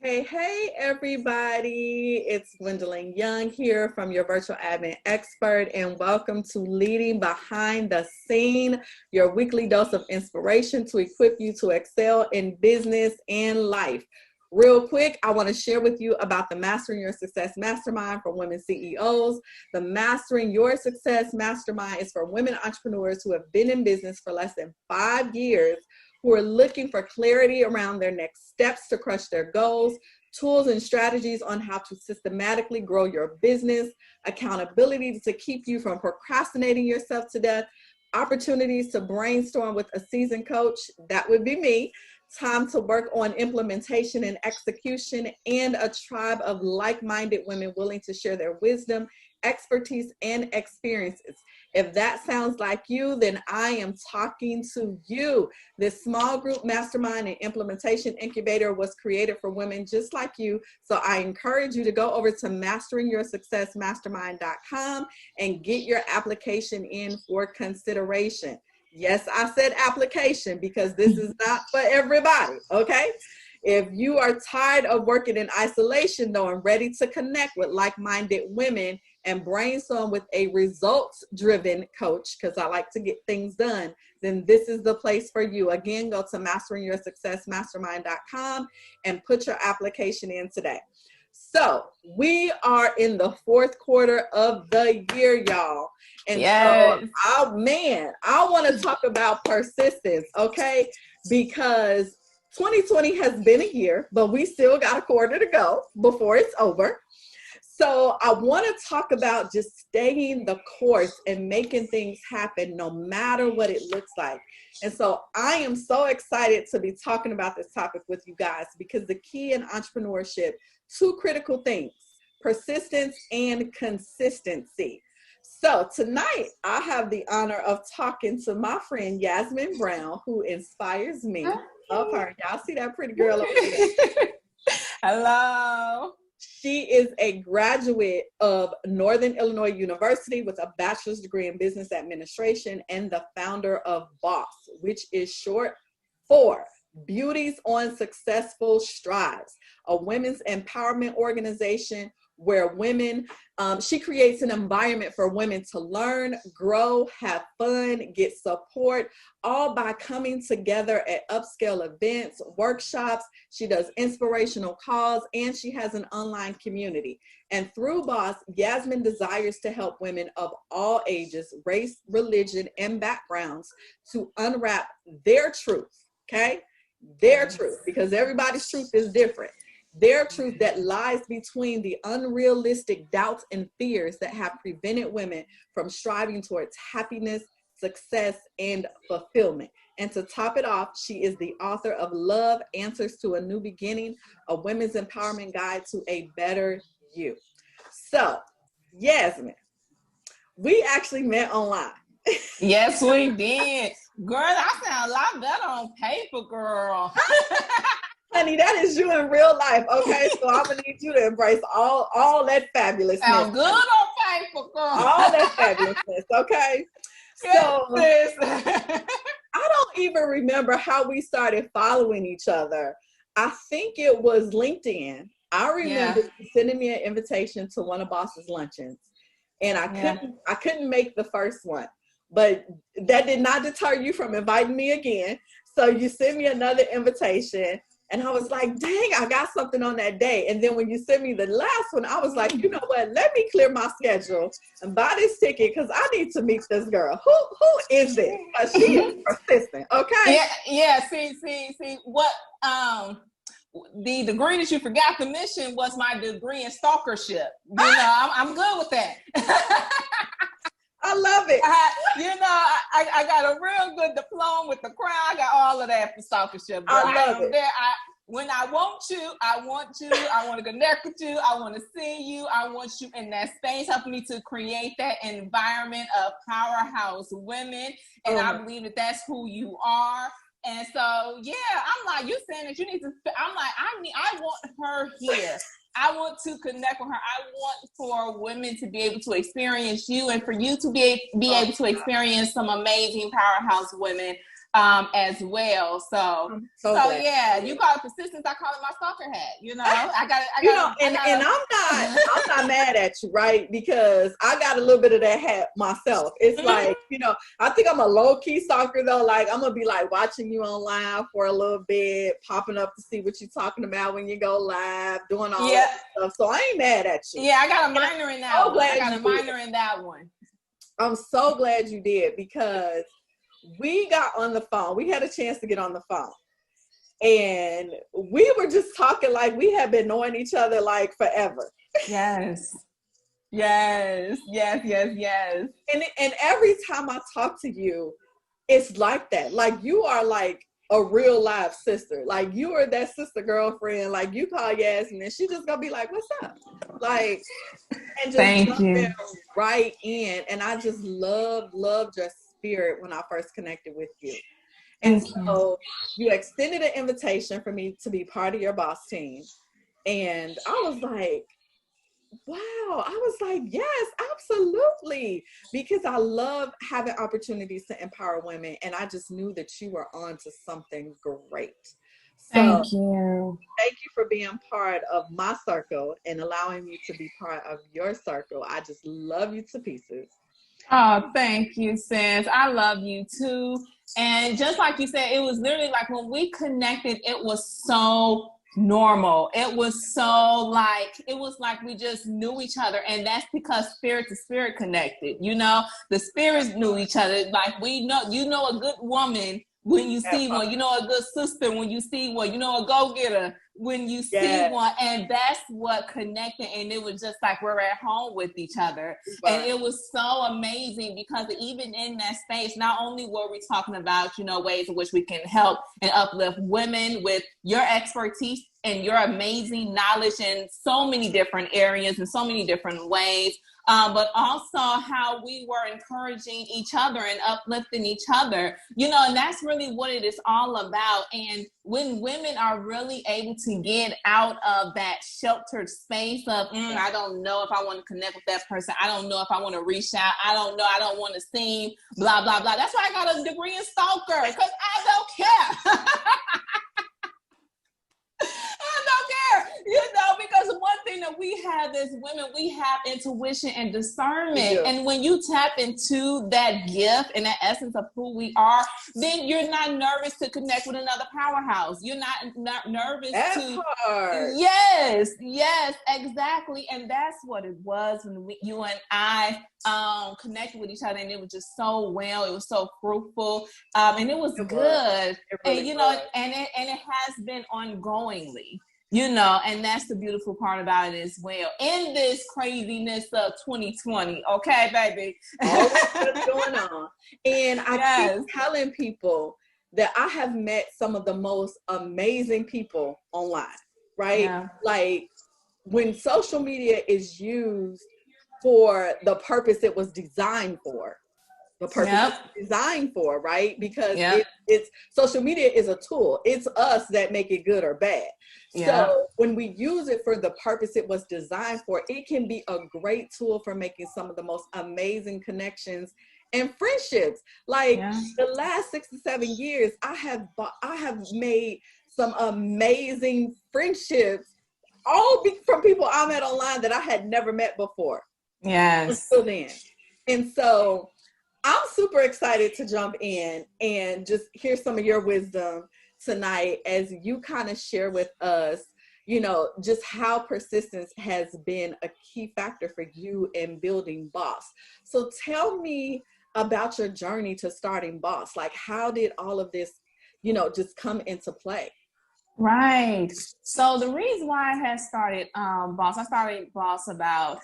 Hey, everybody. It's Gwendolyn Young here from your virtual admin expert, and welcome to Leading Behind the Scene, your weekly dose of inspiration to equip you to excel in business and life. Real quick, I want to share with you about the Mastering Your Success Mastermind for women CEOs. The Mastering Your Success Mastermind is for women entrepreneurs who have been in business for less than 5 years, who are looking for clarity around their next steps to crush their goals, tools and strategies on how to systematically grow your business, accountability to keep you from procrastinating yourself to death, opportunities to brainstorm with a seasoned coach, that would be me, time to work on implementation and execution, and a tribe of like-minded women willing to share their wisdom, expertise, and experiences. If that sounds like you, then I am talking to you. This small group mastermind and implementation incubator was created for women just like you. So I encourage you to go over to masteringyoursuccessmastermind.com and get your application in for consideration. Yes, I said application because this is not for everybody, okay? If you are tired of working in isolation, though, and ready to connect with like-minded women and brainstorm with a results-driven coach, because I like to get things done, then this is the place for you. Again, go to masteringyoursuccessmastermind.com and put your application in today. So we are in the fourth quarter of the year, y'all. And yes. I want to talk about persistence, okay? Because 2020 has been a year, but we still got a quarter to go before it's over. So I want to talk about just staying the course and making things happen no matter what it looks like. And so I am so excited to be talking about this topic with you guys because the key in entrepreneurship, two critical things, persistence and consistency. So tonight I have the honor of talking to my friend Yasmine Brown, who inspires me. Love her. Y'all see that pretty girl over there? Hello. She is a graduate of Northern Illinois University with a bachelor's degree in business administration and the founder of BOSS, which is short for Beauties on Successful Strides, a women's empowerment organization where women, she creates an environment for women to learn, grow, have fun, get support, all by coming together at upscale events, workshops. She does inspirational calls, and she has an online community. And through BOSS, Yasmine desires to help women of all ages, race, religion, and backgrounds to unwrap their truth, okay? Their truth, because everybody's truth is different. Their truth that lies between the unrealistic doubts and fears that have prevented women from striving towards happiness, success, and fulfillment. And to top it off, she is the author of Love Answers to a New Beginning, a women's empowerment guide to a better you. So, Yasmine, we actually met online. Yes, we did. Girl, I sound a lot better on paper, girl. Honey, that is you in real life, okay? So I'm going to need you to embrace all that fabulousness. Sound good on paper, girl. All that fabulousness, okay? So I don't even remember how we started following each other. I think it was LinkedIn. I remember you sending me an invitation to one of Boss's luncheons, and I couldn't make the first one, but that did not deter you from inviting me again. So you sent me another invitation. And I was like, dang, I got something on that day. And then when you sent me the last one, I was like, you know what? Let me clear my schedule and buy this ticket because I need to meet this girl. Who is it? She is persistent, okay? Yeah. See. What the degree that you forgot to mention was my degree in stalkership. You know, I'm good with that. I love it. I got a real good diploma with the crown. I got all of that for stalkership. I love it. When I want you, I want to connect with you. I want to see you. I want you in that space. Help me to create that environment of powerhouse women. And I believe that that's who you are. And so, I'm like, you saying that you need to, I'm like, I want her here. I want to connect with her. I want for women to be able to experience you and for you to be able to experience some amazing powerhouse women as well. So glad. Yeah, you call it persistence, I call it my stalker hat. I got and I'm not mad at you, right? Because I got a little bit of that hat myself. It's like, I think I'm a low key stalker though. Like I'm gonna be like watching you online for a little bit, popping up to see what you're talking about when you go live, doing all that stuff. So I ain't mad at you. Yeah, I got a minor in that one. I got a minor in that one. I'm so glad you did, because we got on the phone. We had a chance to get on the phone. And we were just talking like we had been knowing each other like forever. Yes. And every time I talk to you, it's like that. Like you are like a real live sister. Like you are that sister girlfriend. Like you call Yasmine and she just gonna be like, "What's up?" Like, and just jumping right in. And I just loved your spirit when I first connected with you. And so you extended an invitation for me to be part of your boss team. And I was like, wow. I was like, yes, absolutely. Because I love having opportunities to empower women. And I just knew that you were on to something great. So thank you for being part of my circle and allowing me to be part of your circle. I just love you to pieces. Oh, thank you, sis. I love you too. And just like you said, it was literally like when we connected, it was so normal. It was like we just knew each other. And that's because spirit to spirit connected. The spirits knew each other. Like we know, a good woman when you see one, a good sister when you see one, a go-getter when you see one. And that's what connected. And it was just like we're at home with each other. Right. And it was so amazing because even in that space, not only were we talking about, ways in which we can help and uplift women with your expertise and your amazing knowledge in so many different areas and so many different ways, but also how we were encouraging each other and uplifting each other, and that's really what it is all about. And when women are really able to get out of that sheltered space of, I don't know if I want to connect with that person. I don't know if I want to reach out. I don't know. I don't want to seem blah, blah, blah. That's why I got a degree in stalker, because I don't care. Because one thing that we have as women, we have intuition and discernment. Yeah. And when you tap into that gift and that essence of who we are, then you're not nervous to connect with another powerhouse. You're not nervous part. Yes, exactly. And that's what it was when you and I connected with each other, and it was just so well. It was so fruitful, and it was good. Really and it has been ongoingly. And that's the beautiful part about it as well. In this craziness of 2020, okay, baby? What's going on? And I keep telling people that I have met some of the most amazing people online, right? Yeah. Like when social media is used for the purpose it was designed for. The purpose it's designed for, right? Because it's social media is a tool. It's us that make it good or bad. Yeah. So when we use it for the purpose it was designed for, it can be a great tool for making some of the most amazing connections and friendships. Like the last 6 to 7 years, I have made some amazing friendships, all from people I met online that I had never met before. Yes. Until then. And so I'm super excited to jump in and just hear some of your wisdom tonight as you kind of share with us, just how persistence has been a key factor for you in building Boss. So tell me about your journey to starting Boss. Like, how did all of this, just come into play? Right. So the reason why I had started Boss, I started Boss about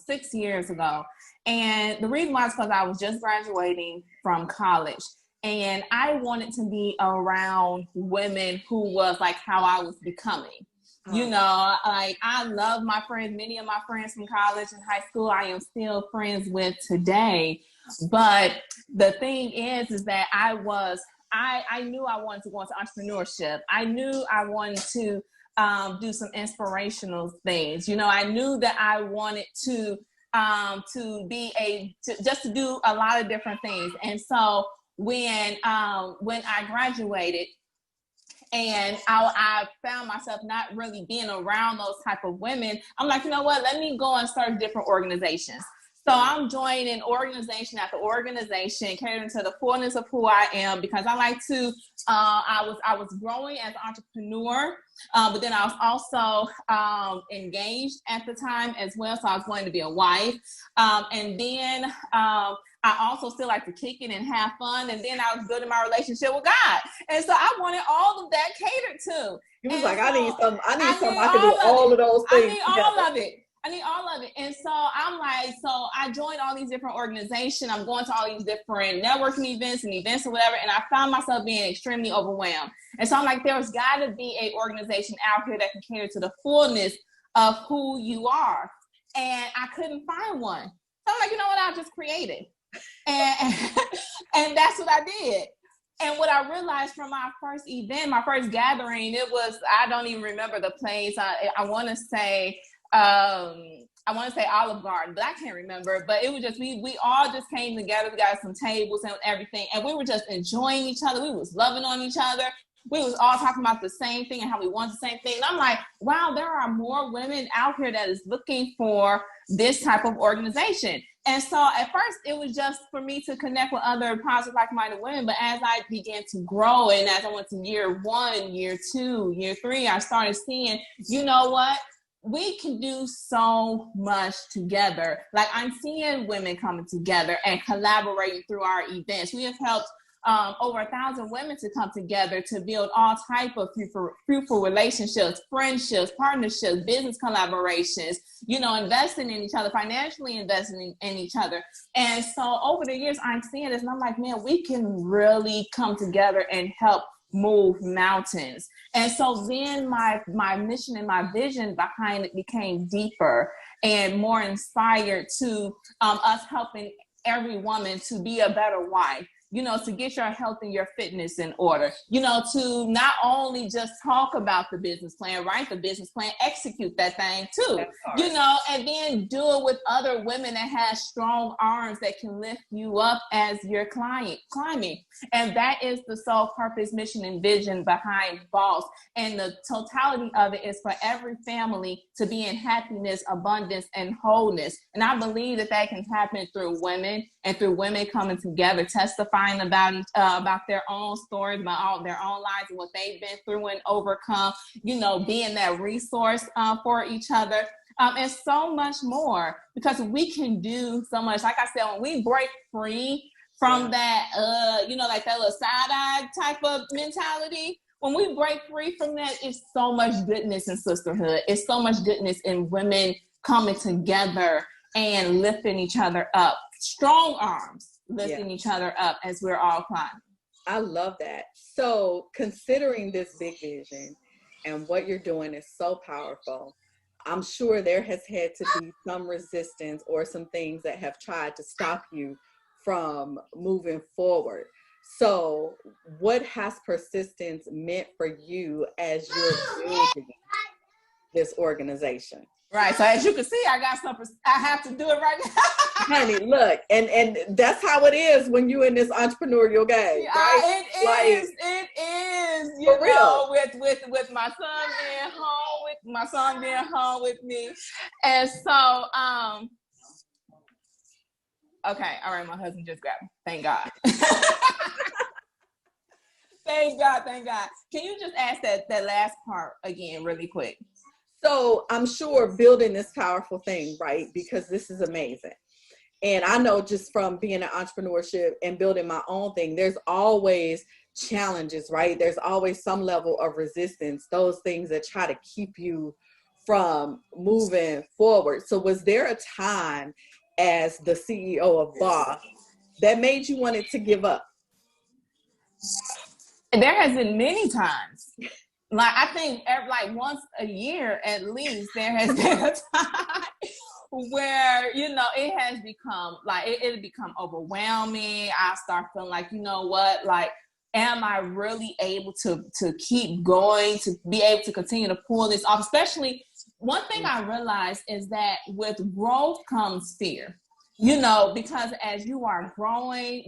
6 years ago. And the reason why is because I was just graduating from college. And I wanted to be around women who was like how I was becoming. Like I love my friends. Many of my friends from college and high school, I am still friends with today. But the thing is that I knew I wanted to go into entrepreneurship. I knew I wanted to do some inspirational things. I knew that I wanted to do a lot of different things. And so when I graduated, and I found myself not really being around those type of women. I'm like, you know what? Let me go and start different organizations. So I'm joining organization after organization, catering to the fullness of who I am, because I like to. I was growing as an entrepreneur, but then I was also engaged at the time as well. So I was going to be a wife, and then I also still like to kick it and have fun. And then I was building my relationship with God, and so I wanted all of that catered to. You was like, I need some. I can do all of those things. I need all of it. I need all of it. And so I'm like, so I joined all these different organizations. I'm going to all these different networking events or whatever. And I found myself being extremely overwhelmed. And so I'm like, there's got to be an organization out here that can cater to the fullness of who you are. And I couldn't find one. So I'm like, you know what? I'll just create it. And that's what I did. And what I realized from my first event, my first gathering, it was, I don't even remember the place. I want to say Olive Garden, but I can't remember. But it was just, we all just came together. We got some tables and everything, and we were just enjoying each other. We was loving on each other. We was all talking about the same thing and how we want the same thing. And I'm like, wow, there are more women out here that is looking for this type of organization. And so at first it was just for me to connect with other positive, like-minded women. But as I began to grow, and as I went to year 1, year 2, year 3, I started seeing, you know what? We can do so much together. Like, I'm seeing women coming together and collaborating through our events. We have helped over 1,000 women to come together to build all type of fruitful relationships, friendships, partnerships, business collaborations, investing in each other, financially investing in each other. And so over the years, I'm seeing this and I'm like, man, we can really come together and help move mountains. And so then my mission and my vision behind it became deeper and more inspired to us helping every woman to be a better wife, to get your health and your fitness in order, to not only just talk about the business plan, write the business plan, execute that thing too, and then do it with other women that have strong arms that can lift you up as you're climbing. And that is the sole purpose, mission, and vision behind Boss. And the totality of it is for every family to be in happiness, abundance, and wholeness. And I believe that can happen through women and through women coming together, testifying about their own stories, about all their own lives and what they've been through and overcome, being that resource for each other, and so much more, because we can do so much. Like I said, when we break free from that, like that little side-eye type of mentality, when we break free from that, it's so much goodness in sisterhood. It's so much goodness in women coming together and lifting each other up. Strong arms lifting each other up as we're all climbing. I love that. So considering this big vision and what you're doing is so powerful, I'm sure there has had to be some resistance or some things that have tried to stop you from moving forward. So what has persistence meant for you as you're building this organization? Right. So as you can see, I got something. I have to do it right now. Honey, look, and that's how it is when you're in this entrepreneurial game, right? It is. You know, with my son being home with me, and so okay, all right. My husband just grabbed me. Thank God. Thank God. Can you just ask that last part again, really quick? So I'm sure building this powerful thing, right? Because this is amazing. And I know just from being in entrepreneurship and building my own thing, there's always challenges, right? There's always some level of resistance, those things that try to keep you from moving forward. So was there a time as the CEO of Boss that made you want to give up? There has been many times. Like, I think once a year at least, there has been a time where, it has become it become overwhelming. I start feeling like, am I really able to keep going, to be able to continue to pull this off? Especially, one thing I realized is that with growth comes fear. Because as you are growing,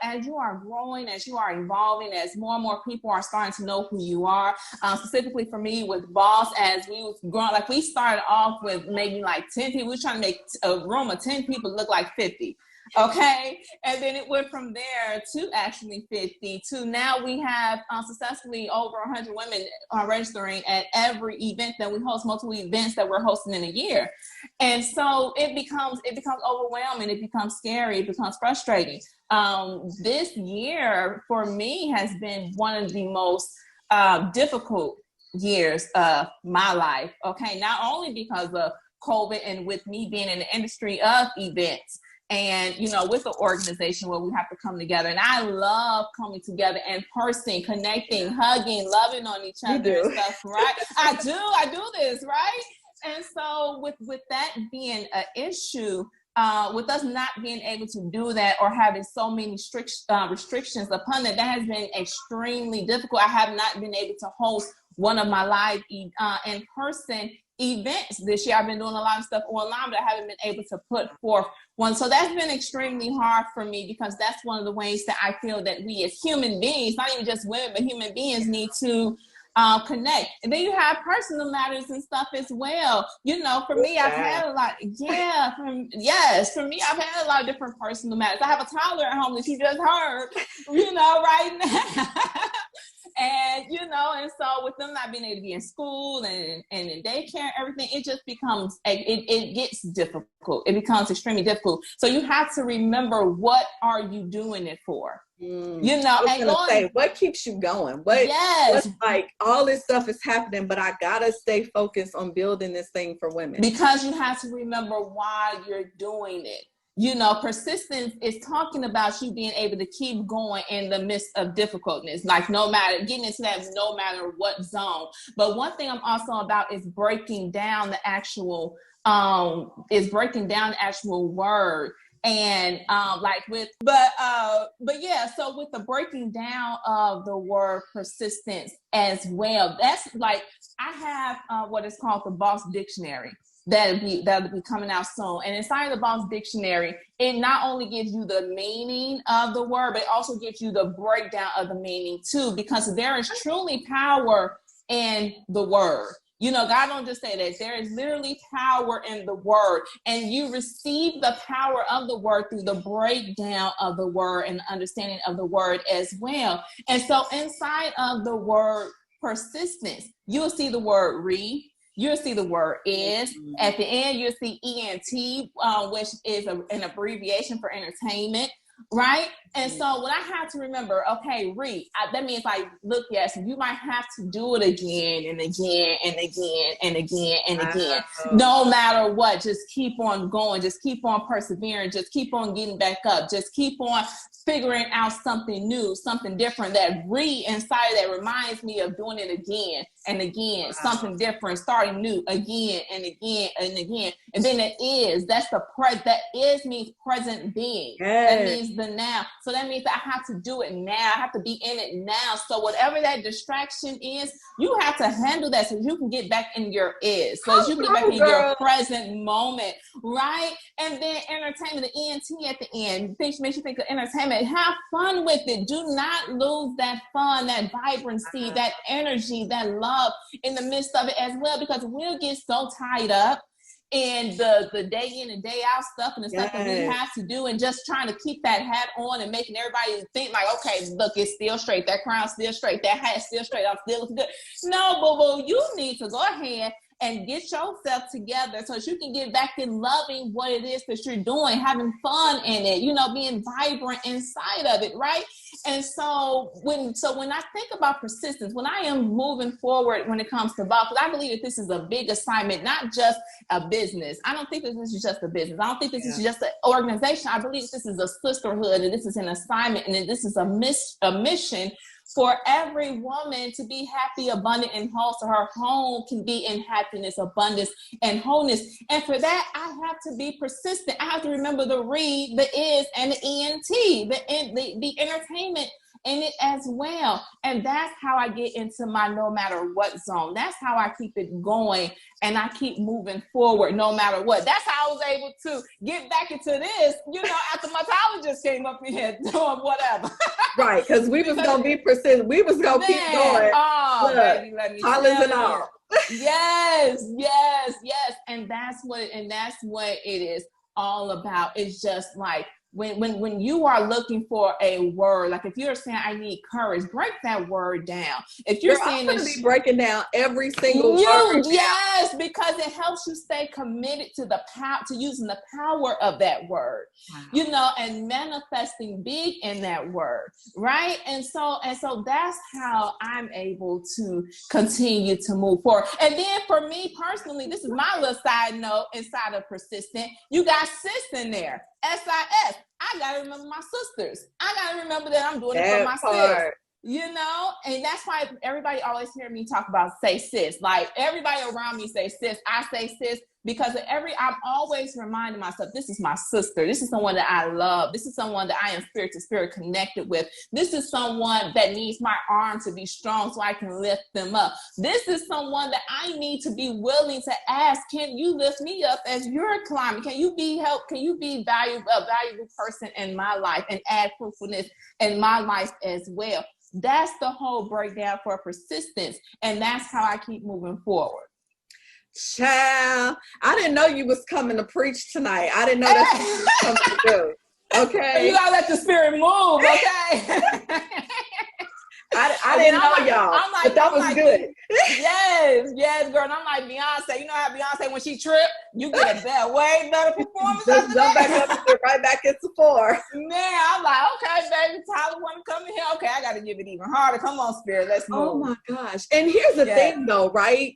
as you are growing, as you are evolving, as more and more people are starting to know who you are, specifically for me with Boss, as we was growing, like we started off with maybe like 10 people. We were trying to make a room of 10 people look like 50. Okay. And then it went from there to actually 50 to now we have successfully over 100 women registering at every event that we host, multiple events that we're hosting in a year. And so it becomes overwhelming. It becomes scary. It becomes frustrating. This year for me has been one of the most difficult years of my life. Okay. Not only because of COVID and with me being in the industry of events, and, with the organization where we have to come together. And I love coming together in person, connecting, hugging, loving on each other and stuff, right? I do this, right? And so with that being an issue, with us not being able to do that or having so many restrictions upon it, that has been extremely difficult. I have not been able to host one of my live in-person events this year. I've been doing a lot of stuff online, but I haven't been able to put forth one. So that's been extremely hard for me because that's one of the ways that I feel that we as human beings, not even just women, but human beings need to connect. And then you have personal matters and stuff as well. For me, I've had a lot. For me, I've had a lot of different personal matters. I have a toddler at home that you just heard, right now. And, and so with them not being able to be in school and in daycare and everything, it just becomes, it gets difficult. It becomes extremely difficult. So you have to remember, what are you doing it for? What keeps you going? What's like all this stuff is happening, but I gotta stay focused on building this thing for women. Because you have to remember why you're doing it. Persistence is talking about you being able to keep going in the midst of difficulties, like getting into that no matter what zone. But one thing I'm also about is breaking down the actual word. And so with the breaking down of the word persistence as well, that's like, I have what is called the Boss Dictionary that'll be coming out soon. And inside the Boss Dictionary, it not only gives you the meaning of the word, but it also gives you the breakdown of the meaning too, because there is truly power in the word. God don't just say that. There is literally power in the word, and you receive the power of the word through the breakdown of the word and the understanding of the word as well. And so inside of the word persistence, you'll see the word re. You'll see the word is. At the end, you'll see ENT, which is an abbreviation for entertainment, right? And so what I have to remember, okay, that means like, look, yes, you might have to do it again and again and again and again and again. No matter what, just keep on going, just keep on persevering, just keep on getting back up, just keep on figuring out something new, something different. That inside that reminds me of doing it again and again, something different, starting new again and again and again. And then that is means present being. That means the now. So that means that I have to do it now. I have to be in it now. So whatever that distraction is, you have to handle that so you can get back in your so you can get back in your present moment, right? And then entertainment, the ENT at the end, makes you think of entertainment. Have fun with it. Do not lose that fun, that vibrancy, that energy, that love in the midst of it as well, because we'll get so tied up in the day in and day out stuff and the stuff that we have to do, and just trying to keep that hat on and making everybody think like, okay, look, it's still straight, that crown's still straight, that hat's still straight, I'm still looking good. No, boo-boo, you need to go ahead and get yourself together so that you can get back in loving what it is that you're doing, having fun in it, being vibrant inside of it, right? And so when I think about persistence, when I am moving forward when it comes to Boss, I believe that this is a big assignment, not just a business. I don't think that this is just a business. I don't think this is just an organization. I believe this is a sisterhood, and this is an assignment, and this is a mission for every woman to be happy, abundant, and whole, so her home can be in happiness, abundance, and wholeness. And for that, I have to be persistent. I have to remember the re, the is, and the ENT, the entertainment in it as well. And that's how I get into my no matter what zone. That's how I keep it going and I keep moving forward no matter what. That's how I was able to get back into this, after my psychologist came up in here doing whatever. Right, because we was going to be persistent. We was going to keep going. Oh, look, baby, let me tell and you. all. Yes. And that's what it is all about. It's just like when you are looking for a word, like if you're saying I need courage, break that word down. If you're saying I'm going to be breaking down every single word. Yes, because it helps you stay committed to the power, to using the power of that word, and manifesting big in that word, right? And so that's how I'm able to continue to move forward. And then for me personally, this is my little side note inside of persistent. You got sis in there. SIS. I got to remember my sisters. I got to remember that I'm doing it for my sis. And that's why everybody always hear me talk about say sis. Like everybody around me say sis. I say sis because I'm always reminding myself, this is my sister. This is someone that I love. This is someone that I am spirit to spirit connected with. This is someone that needs my arm to be strong so I can lift them up. This is someone that I need to be willing to ask, can you lift me up as you're climbing? Can you be help? Can you be a valuable person in my life and add fruitfulness in my life as well? That's the whole breakdown for persistence. And that's how I keep moving forward. Child, I didn't know you was coming to preach tonight. I didn't know that's what you was coming to do. Okay. You gotta let the spirit move, okay? I didn't know y'all, but that was good. Yes, girl. And I'm like Beyonce. You know how Beyonce, when she tripped, you get a way better performance. Just jump back up and right back into 4. Man, I'm like, okay, baby, Tyler want to come in here. Okay, I got to give it even harder. Come on, spirit, let's move. Oh my gosh. And here's the thing though, right?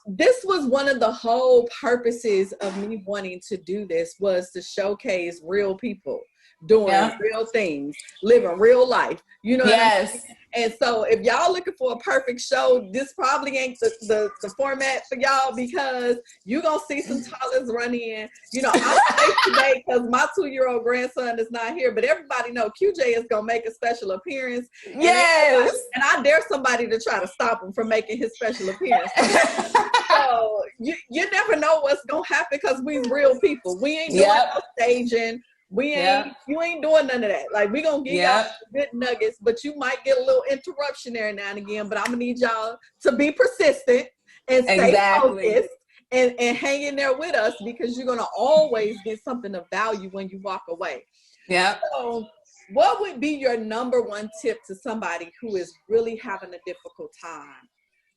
This was one of the whole purposes of me wanting to do this, was to showcase real people doing real things, living real life. You know what I mean? And so if y'all looking for a perfect show, this probably ain't the format for y'all, because you're going to see some toddlers run in. I'm late today because my 2-year-old grandson is not here, but everybody know QJ is going to make a special appearance. Yes. And I dare somebody to try to stop him from making his special appearance. So you never know what's going to happen, because we real people. We ain't doing no staging. You ain't doing none of that. Like, we gonna give y'all good nuggets, but you might get a little interruption there now and again. But I'm gonna need y'all to be persistent and stay focused and hang in there with us, because you're gonna always get something of value when you walk away. Yeah. So what would be your number one tip to somebody who is really having a difficult time,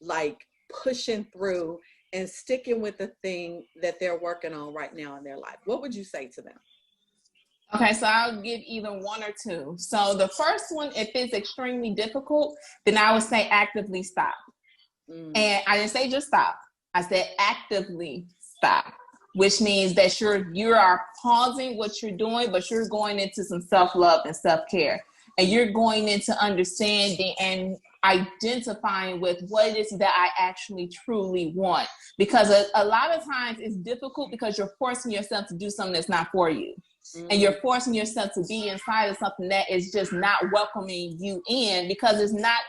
like pushing through and sticking with the thing that they're working on right now in their life? What would you say to them? Okay, so I'll give either one or two. So the first one, if it's extremely difficult, then I would say actively stop. And I didn't say just stop. I said actively stop, which means that you are pausing what you're doing, but you're going into some self-love and self-care. And you're going into understanding and identifying with what it is that I actually truly want. Because a lot of times it's difficult because you're forcing yourself to do something that's not for you. And you're forcing yourself to be inside of something that is just not welcoming you in, because it's not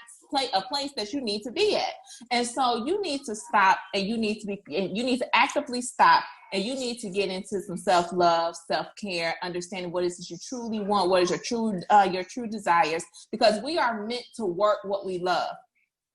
a place that you need to be at. And so you need to stop, and you need to actively stop, and you need to get into some self-love, self-care, understanding what it is that you truly want, what is your true desires, because we are meant to work what we love.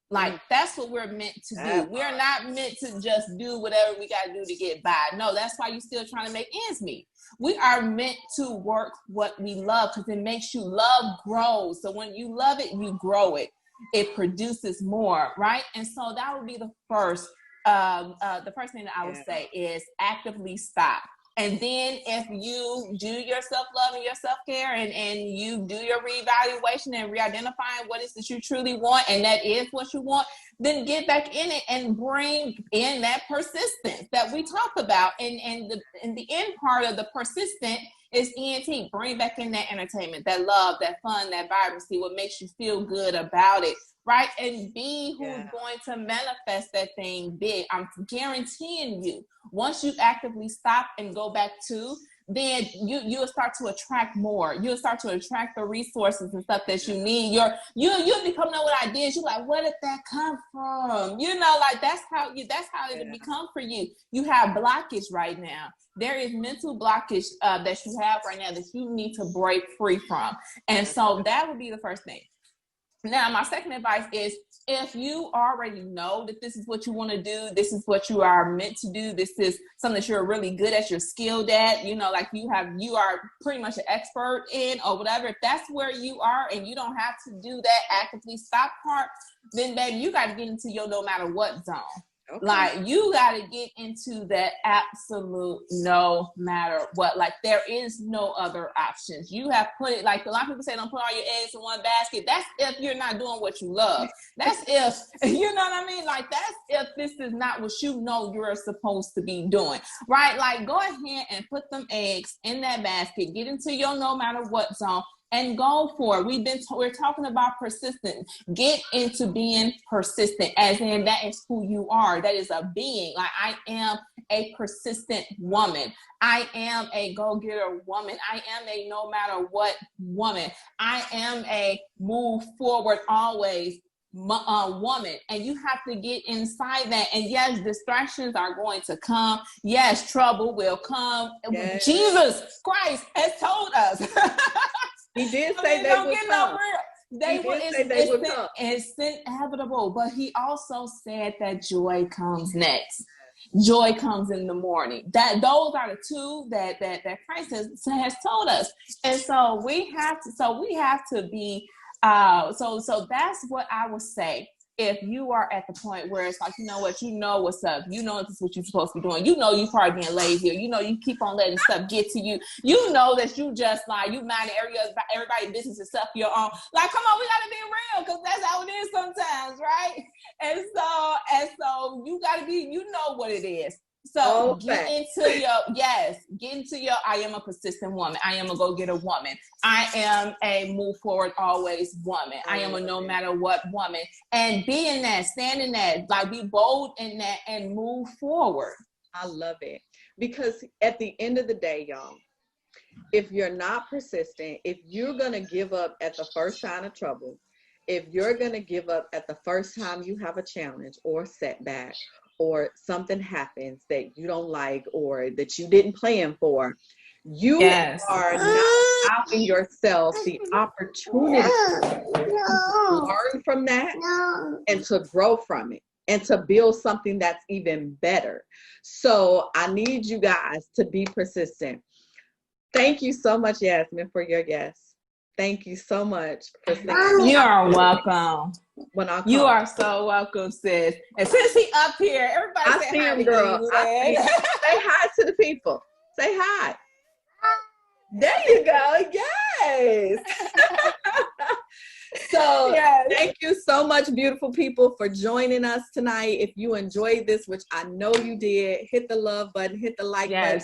Like, that's what we're meant to do. We're not meant to just do whatever we got to do to get by. No, that's why you're still trying to make ends meet. We are meant to work what we love, because it makes you love grows. So when you love it, you grow it. It produces more, right? And so that would be the first thing that I would say is actively stop. And then if you do your self-love and your self-care and you do your reevaluation and re-identifying what it is that you truly want, and that is what you want, then get back in it and bring in that persistence that we talked about. And the end part of the persistent is ENT. Bring back in that entertainment, that love, that fun, that vibrancy, what makes you feel good about it, right? And be who's going to manifest that thing big. I'm guaranteeing you, once you actively stop and go back to then you'll start to attract more. You'll start to attract the resources and stuff that you need. You'll be coming up with ideas. You're like, where did that come from? You know, like that's how it'll become for you. You have blockage right now. There is mental blockage that you have right now that you need to break free from. And so that would be the first thing. Now, my second advice is, if you already know that this is what you want to do, this is what you are meant to do, this is something that you're really good at, you're skilled at, you know, like you are pretty much an expert in or whatever, if that's where you are and you don't have to do that actively stop part, then baby, you got to get into your no matter what zone. Okay. Like you got to get into that absolute no matter what. Like there is no other options. You have put it, like a lot of people say, don't put all your eggs in one basket. That's if you're not doing what you love. That's if, you know what I mean? Like that's if this is not what you know you're supposed to be doing, right? Like go ahead and put them eggs in that basket. Get into your no matter what zone. And go for it. We're talking about persistence. Get into being persistent, as in that is who you are. That is a being. Like I am a persistent woman. I am a go-getter woman. I am a no matter what woman. I am a move forward always woman. And you have to get inside that. And yes, distractions are going to come. Yes, trouble will come. Yes. Jesus Christ has told us. He did say they would come. It's inevitable, but he also said that joy comes next. Joy comes in the morning. Those are the two that Christ has told us, and so we have to be. So that's what I would say. If you are at the point where it's like, you know what, you know what's up, you know this is what you're supposed to be doing, you know you probably being lazy, or you know you keep on letting stuff get to you, you know that you just like, you mind everybody's business and stuff your own. Like, come on, we gotta be real, because that's how it is sometimes, right? And so you gotta be, you know what it is. So get into your, I am a persistent woman. I am a go-getter woman. I am a move forward always woman. I am a no matter what woman. And be in that, stand in that, like be bold in that and move forward. I love it. Because at the end of the day, y'all, if you're not persistent, if you're going to give up at the first sign of trouble, if you're going to give up at the first time you have a challenge or setback, or something happens that you don't like or that you didn't plan for, you are not allowing yourself the opportunity to learn from that and to grow from it and to build something that's even better. So I need you guys to be persistent. Thank you so much, Yasmine, for your guest. Thank you so much for saying. You are welcome. You are so welcome, sis. And since he up here, everybody say hi, girl. Say hi to the people. Say hi. There you go. Yes. So thank you so much, beautiful people, for joining us tonight. If you enjoyed this, which I know you did, hit the love button, hit the like button,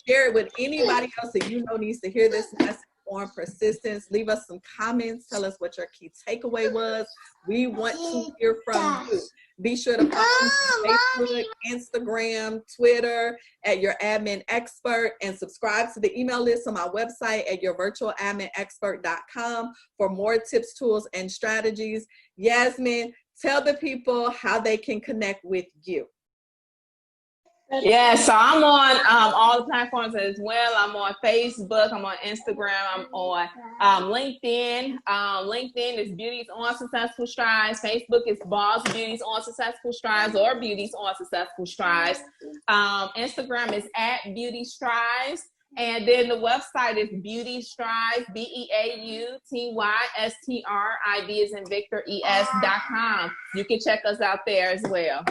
share it with anybody else that you know needs to hear this message on persistence. Leave us some comments. Tell us what your key takeaway was. We want to hear from you. Be sure to follow us on Facebook, Instagram, Twitter at Your Admin Expert, and subscribe to the email list on my website at yourvirtualadminexpert.com for more tips, tools, and strategies. Yasmine, tell the people how they can connect with you. Yeah, so I'm on all the platforms as well. I'm on Facebook, I'm on Instagram, I'm on LinkedIn. LinkedIn is Beauties on Successful Strides. Facebook is Boss Beauties on Successful Strides or Beauties on Successful Strides. Instagram is at Beauty Strides. And then the website is Beauty Strides, BEAUTYSTRID as in Victor ES.com. You can check us out there as well.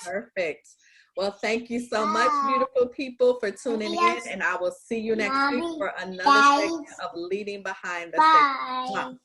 Perfect. Well, thank you so much, beautiful people, for tuning in, and I will see you next week for another segment of Leading Behind the Scenes.